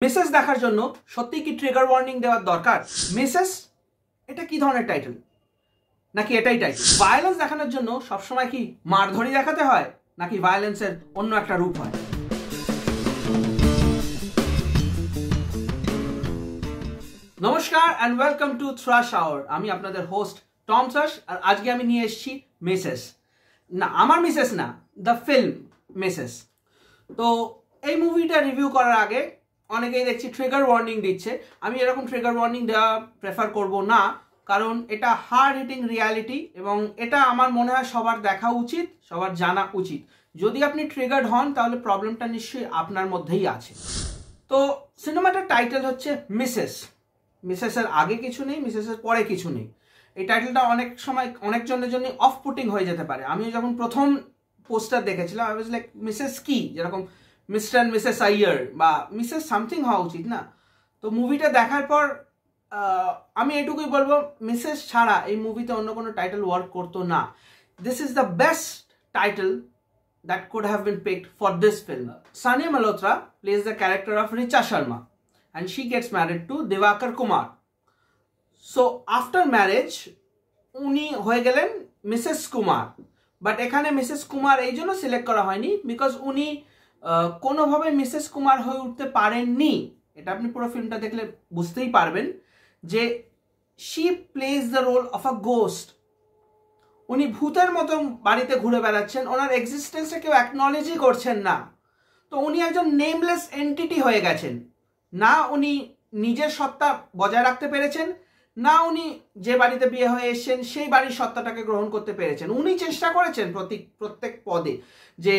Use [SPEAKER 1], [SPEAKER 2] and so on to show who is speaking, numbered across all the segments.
[SPEAKER 1] Mrs দেখার জন্য সত্যি কি ট্রিগার ওয়ার্নিং দেওয়ার দরকার? মিসেস এটা কি ধরনের টাইটেল, নাকি এটাই টাইটেল? ভায়োলেন্স দেখানোর জন্য সবসময় কি মারধরি দেখাতে হয়, নাকি ভায়োলেন্সের অন্য একটা রূপ হয়? নমস্কার and welcome to thrash hour. আমি আপনাদের হোস্ট টম থ্রাশ, আর আজকে আমি নিয়ে এসেছি মিসেস। না, আমার মিসেস না, দ্য ফিল্ম মিসেস। তো এই মুভিটা রিভিউ করার আগে অনেকেই দেখছি ট্রিগার ওয়ার্নিং দিচ্ছে। আমি এরকম ট্রিগার ওয়ার্নিং দেওয়া প্রেফার করব না, কারণ এটা হার্ড হিটিং রিয়ালিটি এবং এটা আমার মনে হয় সবার দেখা উচিত, সবার জানা উচিত। যদি আপনি ট্রিগার্ড হন তাহলে প্রবলেমটা নিশ্চয়ই আপনার মধ্যেই আছে। তো সিনেমাটার টাইটেল হচ্ছে মিসেস। মিসেসের আগে কিছু নেই, মিসেসের পরে কিছু নেই। এই টাইটেলটা অনেক সময় অনেকজনের জন্য অফ পুটিং হয়ে যেতে পারে। আমি যখন প্রথম পোস্টার দেখেছিলাম আই ওয়াজ লাইক মিসেস কি, যেরকম মিস্টার অ্যান্ড মিসেস আইয়ার বা মিসেস সামথিং হওয়া উচিত না? তো মুভিটা দেখার পর আমি এটুকুই বলবো, মিসেস ছাড়া এই মুভিতে অন্য কোনো টাইটেল ওয়ার্ক করতো না। This is the best title that could have been picked for this film. Sania Malhotra plays the character of Richa Sharma and she gets married to Divakar Kumar. So after marriage উনি হয়ে গেলেন Mrs Kumar. But এখানে Mrs Kumar এই জন্য select করা হয়নি because উনি কোনোভাবে মিসেস কুমার হয়ে উঠতে পারেননি। এটা আপনি পুরো ফিল্মটা দেখলে বুঝতেই পারবেন যে she plays the role of a ghost. উনি ভূতের মতো বাড়িতে ঘুরে বেড়াচ্ছেন, ওনার এক্সিস্টেন্সটা কেউ অ্যাকনলেজই করছেন না। তো উনি একজন নেমলেস এন্টিটি হয়ে গেছেন। না উনি নিজের সত্তা বজায় রাখতে পেরেছেন, না উনি যে বাড়িতে বিয়ে হয়ে এসেছেন সেই বাড়ির সত্তাটাকে গ্রহণ করতে পেরেছেন। উনি চেষ্টা করেছেন প্রত্যেক পদে যে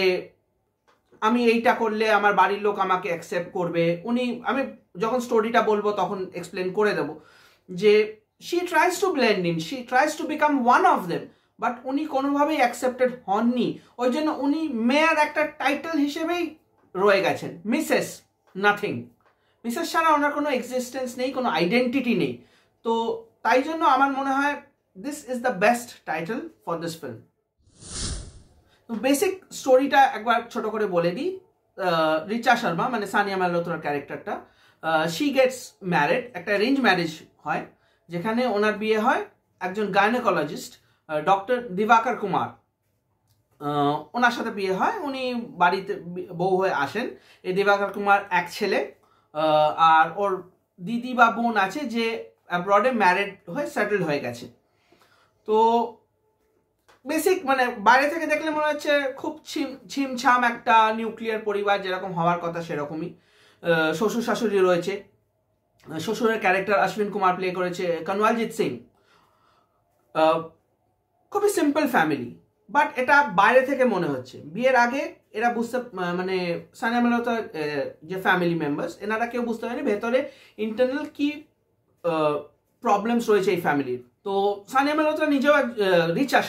[SPEAKER 1] আমি এইটা করলে আমার বাড়ির লোক আমাকে অ্যাকসেপ্ট করবে। আমি যখন স্টোরিটা বলবো তখন এক্সপ্লেন করে দেবো যে she tries to blend in, she tries to become one of them, but উনি কোনোভাবেই অ্যাকসেপ্টেড হননি। ওই জন্য উনি মেয়ার একটা টাইটেল হিসেবেই রয়ে গেছেন, মিসেস নাথিং। মিসেস ছাড়া ওনার কোনো এক্সিস্টেন্স নেই, কোনো আইডেন্টিটি নেই। তো তাই জন্য আমার মনে হয় this is the best title for this film. তো বেসিক স্টোরিটা একবার ছোট করে বলে দিই। রিচা শর্মা মানে সানিয়া মালহোত্রার ক্যারেক্টারটা, শি গেটস ম্যারিড, একটা অ্যারেঞ্জ ম্যারেজ হয় যেখানে ওনার বিয়ে হয় একজন গাইনোকোলজিস্ট ডক্টর দিবাকর কুমার, ওনার সাথে বিয়ে হয়। উনি বাড়িতে বউ হয়ে আসেন। এই দিবাকর কুমার এক ছেলে, আর ওর দিদি বা বোন আছে যে অ্যাব্রডে ম্যারিড হয়ে সেটেলড হয়ে গেছে। তো বেসিক মানে বাইরে থেকে দেখলে মনে হচ্ছে খুব ছিমছাম একটা নিউক্লিয়ার পরিবার, যেরকম হওয়ার কথা সেরকমই। শ্বশুর শাশুড়ি রয়েছে। শ্বশুরের ক্যারেক্টার অশ্বিন কুমার প্লে করেছে কনওয়ালজিৎ সিং। খুবই সিম্পল ফ্যামিলি, বাট এটা বাইরে থেকে মনে হচ্ছে। বিয়ের আগে এরা বুঝতে মানে সানিয়া মালহোত্রার যে ফ্যামিলি মেম্বার্স এনারা কেউ বুঝতে পারেনি ভেতরে ইন্টারনাল কি প্রবলেমস রয়েছে এই ফ্যামিলির। তো সানিয়া মালহোত্রা নিজেও রিচা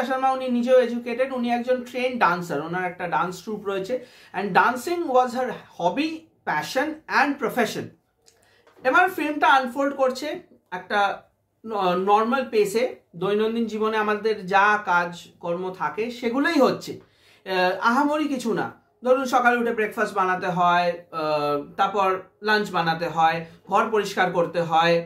[SPEAKER 1] শর্মা উনি নিজেও এডুকেটেড, উনি একজন ট্রেন ডান্সার, ওনার একটা ডান্স ট্রুপ রয়েছে and dancing was her hobby, passion and profession. এবার ফিল্মটা আনফোল্ড করছে একটা নর্মাল পেসে। দৈনন্দিন জীবনে আমাদের যা কাজ কর্ম থাকে সেগুলোই হচ্ছে, আহামরি কিছু না। ধরুন সকালে উঠে ব্রেকফাস্ট বানাতে হয়, তারপর লাঞ্চ বানাতে হয়, ঘর পরিষ্কার করতে হয়,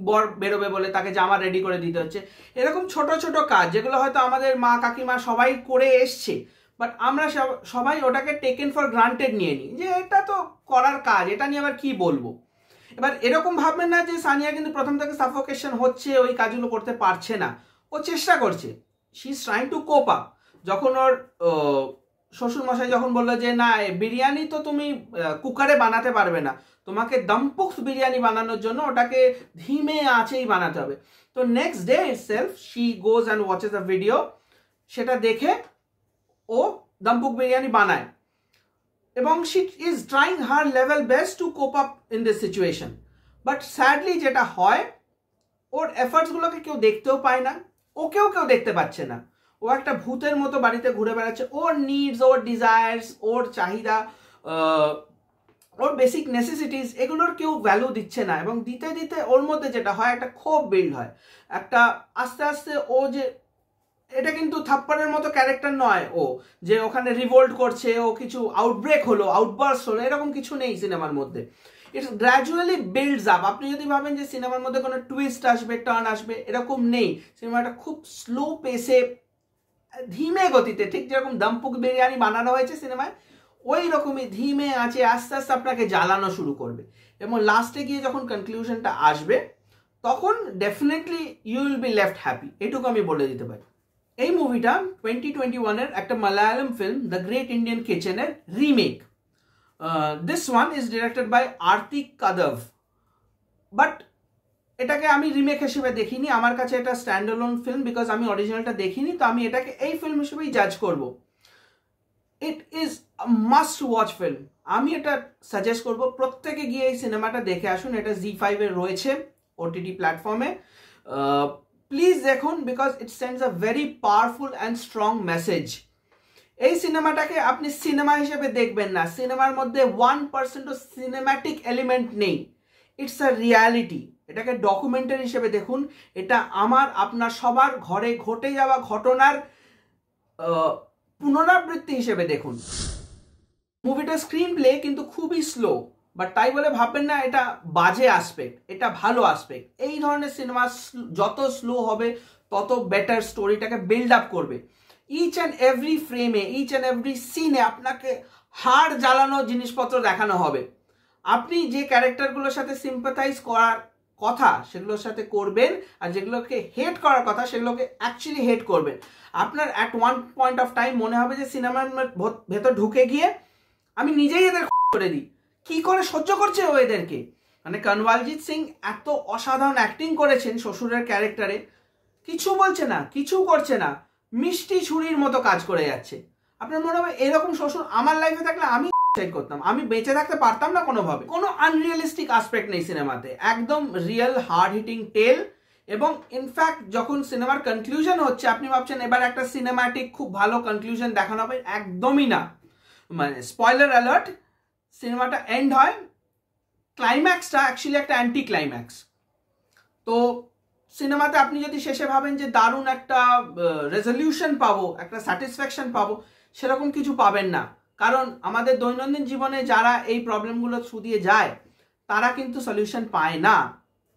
[SPEAKER 1] বর বেরোবে বলে তাকে জামা রেডি করে দিতে হচ্ছে। এরকম ছোট ছোট কাজ যেগুলো হয়তো আমাদের মা কাকিমা সবাই করে এসছে, বাট আমরা সবাই ওটাকে টেকেন ফর গ্রান্টেড নিয়ে নিই যে এটা তো করার কাজ, এটা নিয়ে আবার কি বলবো। এবার এরকম ভাববেন না যে সানিয়া কিন্তু প্রথম থেকে সাফোকেশন হচ্ছে, ওই কাজগুলো করতে পারছে না, ও চেষ্টা করছে। She is trying to cope up. যখন ওর শ্বশুরমশাই যখন বললো যে না বিরিয়ানি তো তুমি কুকারে বানাতে পারবে না, তোমাকে দমপুক্স বিরিয়ানি বানানোর জন্য ওটাকে ধিমে আঁচেই বানাতে হবে। তো next day itself she goes and watches the video, সেটা দেখে ও দমপুক বিরিয়ানি বানায় এবং she is trying her level best to cope up in this situation. But sadly যেটা হয়, ওর এফার্টসগুলোকে কেউ দেখতেও পায় না, ওকেও কেউ দেখতে পাচ্ছে না। ও একটা ভূতের মতো বাড়িতে ঘুরে বেড়াচ্ছে। ওর নিডস, ওর ডিজায়ার্স, ওর চাহিদা, ওর বেসিক নেসেসিটিস এগুলোর কেউ ভ্যালু দিচ্ছে না। এবং দিতে দিতে ওর মধ্যে যেটা হয় একটা ক্ষোভ বিল্ড হয়, একটা আস্তে আস্তে ও যে এটা কিন্তু থাপ্পড়ের মতো ক্যারেক্টার নয় ও, যে ওখানে রিভোল্ট করছে, ও কিছু আউটব্রেক হলো, আউটবার্স্ট হলো, এরকম কিছু নেই সিনেমার মধ্যে। It's gradually builds up. আপনি যদি ভাবেন যে সিনেমার মধ্যে কোনো টুইস্ট আসবে, টার্ন আসবে, এরকম নেই। সিনেমাটা খুব স্লো পেসে, ধীমে গতিতে, ঠিক যেরকম দমপুক বিরিয়ানি বানানো হয়েছে সিনেমায়, ওই রকমই ধীমে আছে, আস্তে আস্তে আপনাকে জ্বালানো শুরু করবে, এবং লাস্টে গিয়ে যখন কনক্লুশনটা আসবে তখন definitely you will be left happy, এটুকু আমি বলে দিতে পারি। এই মুভিটা 2021-এর একটা Malayalam film the great Indian কিচেনের রিমেক। This one is directed by Aarti Kadav, but এটাকে আমি রিমেক হিসেবে দেখিনি। আমার কাছে এটা স্ট্যান্ডঅ্যালোন ফিল্ম, বিকজ আমি অরিজিনালটা দেখিনি, তো আমি এটাকে এই ফিল্ম হিসেবেই জাজ করব। It is a must watch film. আমি এটা সাজেস্ট করব প্রত্যেকে গিয়ে এই সিনেমাটা দেখে আসুন। এটা ZEE5 এ রয়েছে, ওটিটি প্ল্যাটফর্মে। প্লিজ দেখুন, because it sends a very powerful and strong message. এই সিনেমাটাকে আপনি সিনেমা হিসেবে দেখবেন না, সিনেমার মধ্যে 1% সিনেম্যাটিক এলিমেন্ট নেই। It's a reality. এটাকে ডকুমেন্টারি হিসেবে দেখুন। এটা আমার আপনার সবার ঘরে ঘটে যাওয়া ঘটনার পুনরাবৃত্তি হিসেবে দেখুন। মুভিটা স্ক্রিন প্লে কিন্তু খুবই স্লো, বাট তাই বলে ভাববেন না এটা বাজে আসপেক্ট, এটা ভালো আসপেক্ট। এই ধরনের সিনেমা যত স্লো হবে তত বেটার স্টোরিটাকে বিল্ড আপ করবে। ইচ অ্যান্ড এভরি ফ্রেমে, ইচ অ্যান্ড এভরি সিনে আপনাকে হাড় জ্বালানো জিনিসপত্র দেখানো হবে। আপনি যে ক্যারেক্টারগুলোর সাথে সিম্পাথাইজ করার কথা সেগুলোর সাথে করবেন, আর যেগুলোকে হেট করার কথা সেগুলোকে অ্যাকচুয়ালি হেট করবেন। আপনার at one point of time মনে হবে যে সিনেমার ভেতর ঢুকে গিয়ে আমি নিজেই এদের করে দিই, কি করে সহ্য করছে ও এদেরকে। মানে কনওয়ালজিৎ সিং এত অসাধারণ অ্যাক্টিং করেছেন শ্বশুরের ক্যারেক্টারে, কিছু বলছে না, কিছু করছে না, মিষ্টি ছুরির মতো কাজ করে যাচ্ছে। আপনার মনে হবে এরকম শ্বশুর আমার লাইফে থাকলে আমি করতাম, আমি বেঁচে থাকতে পারতাম না কোনোভাবে। কোনো আনরিয়ালিস্টিক আসপেক্ট নেই সিনেমাতে, একদম রিয়েল হার্ড হিটিং টেল। এবং ইনফ্যাক্ট যখন সিনেমার কনক্লুশন হচ্ছে আপনি ভাবছেন এবার একটা সিনেমাটিক খুব ভালো কনক্লুশন দেখানো হবে, একদমই না। মানে স্পয়লার অ্যালার্ট, সিনেমাটা এন্ড হয়, ক্লাইম্যাক্সটা অ্যাকচুয়ালি একটা অ্যান্টি ক্লাইম্যাক্স। তো সিনেমাতে আপনি যদি শেষে ভাবেন যে দারুণ একটা রেজলিউশন পাবো, একটা স্যাটিসফ্যাকশন পাবো, সেরকম কিছু পাবেন না। কারণ আমাদের দৈনন্দিন জীবনে যারা এই প্রবলেমগুলো থ্রু দিয়ে যায় তারা কিন্তু সলিউশন পায় না,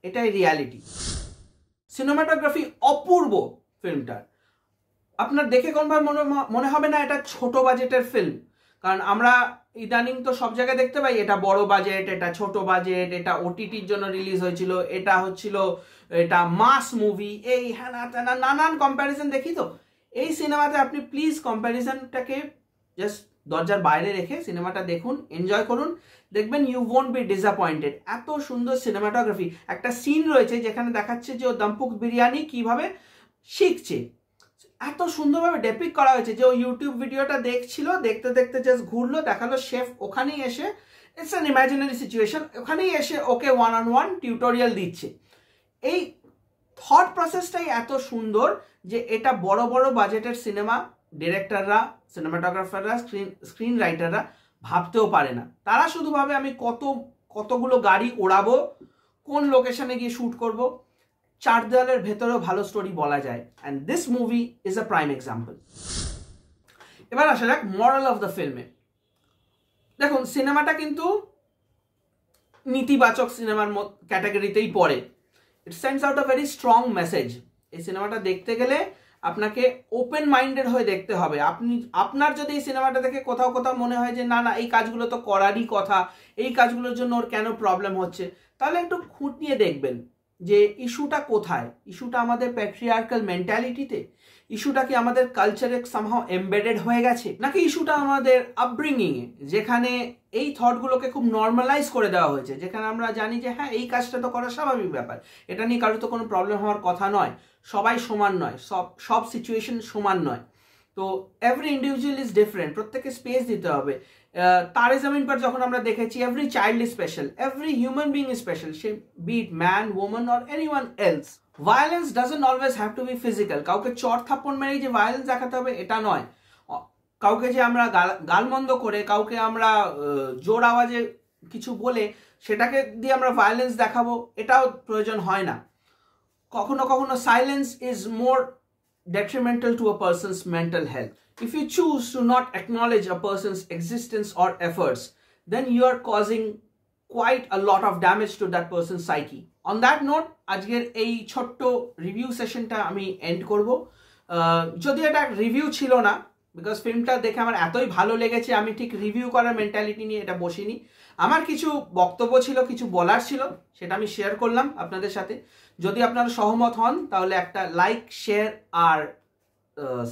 [SPEAKER 1] এটাই রিয়ালিটি। সিনেমাটোগ্রাফি অপূর্ব ফিল্মটার। আপনার দেখে কোনবার মনে হবে না এটা ছোট বাজেটের ফিল্ম। কারণ আমরা ইদানিং তো সব জায়গায় দেখতে পাই এটা বড় বাজেট, এটা ছোট বাজেট, এটা ওটিটির জন্য রিলিজ হয়েছিল, এটা হচ্ছিল এটা মাস মুভি, এই হ্যানা ত্যানা নানান কম্প্যারিজন দেখি। তো এই সিনেমাতে আপনি প্লিজ কম্প্যারিজনটাকে জাস্ট দরজার বাইরে রেখে সিনেমাটা দেখুন, এনজয় করুন, দেখবেন ইউ ওয়ন্ট বি ডিসঅ্যাপয়েন্টেড। এত সুন্দর সিনেমাটোগ্রাফি। একটা সিন রয়েছে যেখানে দেখাচ্ছে যে ও দমপুক বিরিয়ানি কিভাবে শিখছে, এত সুন্দরভাবে ডেপিক করা হয়েছে যে ও ইউটিউব ভিডিওটা দেখছিল, দেখতে দেখতে জাস্ট ঘুরলো, দেখালো শেফ ওখানেই এসে, ইটস অ্যান ইমাজিনারি সিচুয়েশন, ওখানেই এসে ওকে 1-on-1 টিউটোরিয়াল দিচ্ছে। এই থট প্রসেসটাই এত সুন্দর যে এটা বড় বড় বাজেটের সিনেমা ডিরেক্টররা, সিনেমাটোগ্রাফাররা, স্ক্রিন রাইটাররা ভাবতেও পারে না। তারা শুধু ভাবে আমি কতগুলো গাড়ি ওড়াবো, কোন লোকেশনে গিয়ে শ্যুট করব, চার দেওয়ালের ভেতরেও ভালো স্টোরি বলা যায়। And this movie is a prime example. এবার আসা যাক মরাল অফ দ্য ফিল্মে। দেখুন সিনেমাটা কিন্তু নীতিবাচক সিনেমার ক্যাটাগরিতেই পড়ে। It sends out a very strong message. এই সিনেমাটা দেখতে গেলে আপনাকে ওপেন মাইন্ডেড হয়ে দেখতে হবে। আপনার যদি এই সিনেমাটা দেখে কোথাও কোথাও মনে হয় যে না না এই কাজগুলো তো করারই কথা, এই কাজগুলোর জন্য ওর কেন প্রবলেম হচ্ছে, তাহলে একটু খুঁটিয়ে দেখবেন যে ইস্যুটা কোথায়। ইস্যুটা আমাদের প্যাট্রিয়ার্কাল মেন্টালিটিতে, ইস্যুটা কি আমাদের কালচারে সামহাও এমবেডেড হয়ে গেছে, নাকি ইস্যুটা আমাদের আপব্রিঙ্গিংয়ে, যেখানে এই থটগুলোকে খুব নর্মালাইজ করে দেওয়া হয়েছে, যেখানে আমরা জানি যে হ্যাঁ এই কাজটা তো করা স্বাভাবিক ব্যাপার, এটা নিয়ে কারোর তো কোনো প্রবলেম হওয়ার কথা নয়, সবাই সমান নয়, সব সিচুয়েশন সমান নয়। তো এভরি ইন্ডিভিজুয়াল ইজ ডিফারেন্ট, প্রত্যেককে স্পেস দিতে হবে। তারে জমিন পর যখন আমরা দেখেছি every child is special, every human being is special, সে be it man, woman or anyone else. Violence doesn't always have to be physical. কাউকে চড় থাপ্পড় মেরেই যে ভায়োলেন্স দেখাতে হবে এটা নয়। কাউকে যে আমরা গালমন্দ করে, কাউকে আমরা জোর আওয়াজে কিছু বলে সেটাকে দিয়ে আমরা ভায়োলেন্স দেখাবো, এটাও প্রয়োজন হয় না। কখনো কখনো silence is more detrimental to a person's mental health. If you choose to not acknowledge a person's existence or efforts, then you are causing quite a lot of damage to that person's psyche. On that note, আজকের এই ছোট্ট review সেশনটা আমি and করব। যদি এটা review ছিল না, because ফিল্মটা দেখে আমার এতই ভালো লেগেছে, আমি ঠিক রিভিউ করার মেন্টালিটি নিয়ে এটা বসিনি। আমার কিছু বক্তব্য ছিল, কিছু বলার ছিল, সেটা আমি শেয়ার করলাম আপনাদের সাথে। যদি আপনারা সহমত হন তাহলে একটা লাইক, শেয়ার আর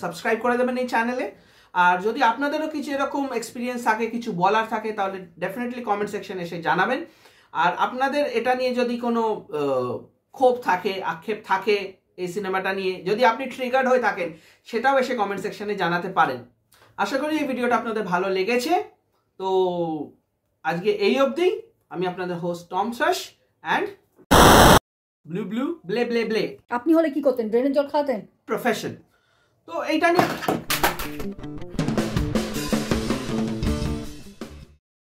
[SPEAKER 1] সাবস্ক্রাইব করে দেবেন এই চ্যানেলে। আর যদি আপনাদেরও কিছু এরকম এক্সপিরিয়েন্স থাকে, কিছু বলার থাকে, তাহলে ডেফিনেটলি কমেন্ট সেকশনে এসে জানাবেন। আর আপনাদের এটা নিয়ে যদি কোনো ক্ষোভ থাকে, আক্ষেপ থাকে এই সিনেমাটা নিয়ে, যদি আপনি ট্রিগার্ড হয়ে থাকেন, সেটাও এসে কমেন্ট সেকশনে জানাতে পারেন। আশা করি এই ভিডিওটা আপনাদের ভালো লেগেছে। তো আজকে এই অবধি। আমি আপনাদের হোস্ট টম সাশ অ্যান্ড ব্লু ব্লু ব্লে ব্লে ব্লে।
[SPEAKER 2] আপনি হলে কি করতেন? ড্রেনের জল খাওয়াতেন?
[SPEAKER 1] প্রফেশন। তো এইটা নিয়ে